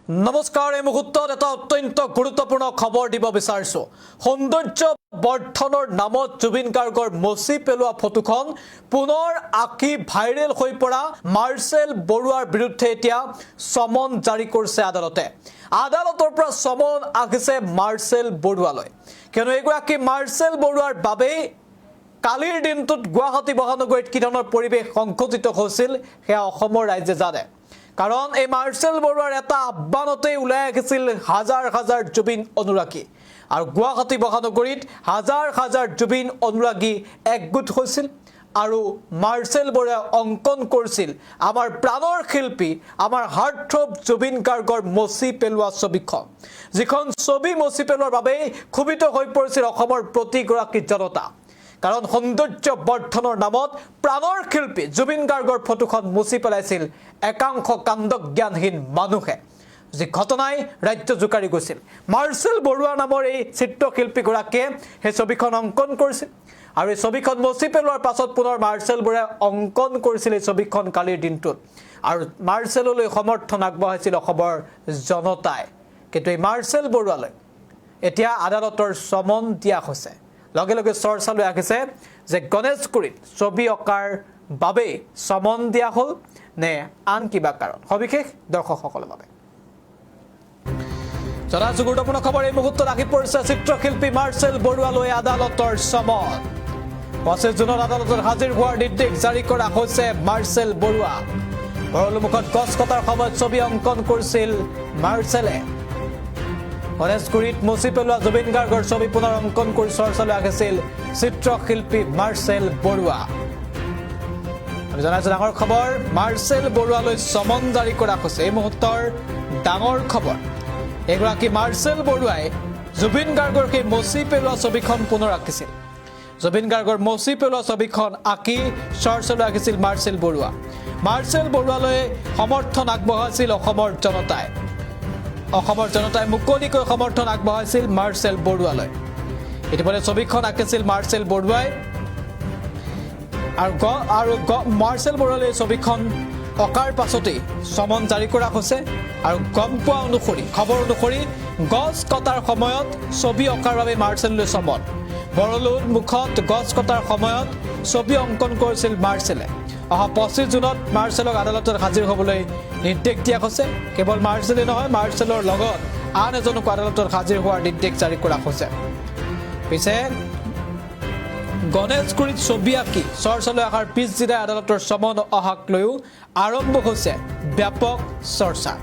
নমস্কাৰ এই মুহূৰ্তত এটা অত্যন্ত গুৰুত্বপূৰ্ণ খবৰ দিব বিচাৰিছো সৌন্দৰ্য বৰ্ধনৰ নামত জুবিন গাৰ্গৰ মচি পেলোৱা ফটোখন পুনৰ আকি ভাইৰেল হৈ পৰা মাৰ্চেল বৰুৱাৰ বিৰুদ্ধে এতিয়া সমন জাৰি কৰিছে আদালতৰ পৰা সমন আহিছে মাৰ্চেল বৰুৱালৈ কিয়নো এগৰাকী মাৰ্চেল বৰুৱাৰ বাবে কালিৰ দিনটোত গুৱাহাটী মহানগৰীত কি ধৰণৰ পৰিৱেশ সংঘটিত হৈছিল সেয়া অসমৰ ৰাইজে জানে কাৰণ এই মাৰ্চেল বৰুৱাৰ এটা আহ্বানতে ওলাই আহিছিল হাজাৰ হাজাৰ জুবিন অনুৰাগী আৰু গুৱাহাটী মহানগৰীত হাজাৰ হাজাৰ জুবিন অনুৰাগী একগোট হৈছিল আৰু মাৰ্চেল বৰুৱাই অংকন কৰিছিল আমাৰ প্ৰাণৰ শিল্পী আমাৰ হাৰ্টথ্ৰব জুবিন গাৰ্গৰ মচি পেলোৱা ছবিখন যিখন ছবি মচি পেলোৱাৰ বাবে ক্ষোভিত হৈ পৰিছিল অসমৰ প্ৰতিগৰাকী জনতা কাৰণ সৌন্দৰ্য বৰ্ধনৰ নামত প্ৰাণৰ শিল্পী জুবিন গাৰ্গৰ ফটোখন মুছি পেলাইছিল একাংশ কাণ্ডজ্ঞানহীন মানুহে যি ঘটনাই ৰাজ্য জুকাৰি গৈছিল মাৰ্চেল বৰুৱা নামৰ এই চিত্ৰশিল্পীগৰাকীয়ে সেই ছবিখন অংকন কৰিছিল আৰু এই ছবিখন মুছি পেলোৱাৰ পাছত পুনৰ মাৰ্চেল বৰুৱাই অংকন কৰিছিল এই ছবিখন কালিৰ দিনটোত আৰু মাৰ্চেললৈ সমৰ্থন আগবঢ়াইছিল অসমৰ জনতাই কিন্তু এই মাৰ্চেল বৰুৱালৈ এতিয়া আদালতৰ সমন দিয়া হৈছে লগে লগে চৰ্চালৈ আহিছে যে গণেশগুৰিত ছবি অঁকাৰ বাবে সমন দিয়া হ'ল নে আন কিবা কাৰণ সবিশেষ দৰ্শকসকলৰ বাবে জনাইছো গুৰুত্বপূৰ্ণ খবৰ এই মুহূৰ্তত আহি পৰিছে চিত্ৰশিল্পী মাৰ্চেল বৰুৱালৈ আদালতৰ সমন 25 জুনত আদালতত হাজিৰ হোৱাৰ নিৰ্দেশ জাৰি কৰা হৈছে মাৰ্চেল বৰুৱা ভৰলুমুখত গছ কটাৰ সময়ত ছবি অংকন কৰিছিল মাৰ্চেলে গণেশগুৰিত মুছি পেলোৱা জুবিন গাৰ্গৰ ছবি পুনৰ অংকন কৰি চৰ্চালৈ আহিছিল চিত্ৰশিল্পী মাৰ্চেল বৰুৱা আমি জনাইছো ডাঙৰ খবৰ মাৰ্চেল বৰুৱালৈ সমন জাৰি কৰা হৈছে এই মুহূৰ্তৰ ডাঙৰ খবৰ এগৰাকী মাৰ্চেল বৰুৱাই জুবিন গাৰ্গৰ সেই মুছি পেলোৱা ছবিখন পুনৰ আঁকিছিল জুবিন গাৰ্গৰ মুছি পেলোৱা ছবিখন আঁকি চৰ্চালৈ আহিছিল মাৰ্চেল বৰুৱালৈ সমৰ্থন আগবঢ়াইছিল অসমৰ জনতাই মুকলিকৈ সমৰ্থন আগবঢ়াইছিল মাৰ্চেল বৰুৱালৈ ইতিমধ্যে ছবিখন আঁকিছিল মাৰ্চেল বৰুৱাই আৰু মাৰ্চেল বৰুৱালৈ ছবিখন অঁকাৰ পাছতেই সমন জাৰি কৰা হৈছে আৰু গম পোৱা অনুসৰি খবৰ অনুসৰি গছ কটাৰ সময়ত ছবি অঁকাৰ বাবে মাৰ্চেললৈ সমন বৰলুৰ মুখত গছ কটাৰ সময়ত ছবি অংকন কৰিছিল মাৰ্চেলে অহা 25 জুনত মাৰ্চেলক আদালতত হাজিৰ হ'বলৈ নিৰ্দেশ দিয়া হৈছে কেৱল মাৰ্চেলে নহয় মাৰ্চেলৰ লগত আন এজনক আদালতত হাজিৰ হোৱাৰ নিৰ্দেশ জাৰি কৰা হৈছে পিছে গণেশগুৰিত ছবি আঁকি চৰ্চালৈ অহাৰ পিছদিনাই আদালতৰ সমন অহাক লৈও আৰম্ভ হৈছে ব্যাপক চৰ্চা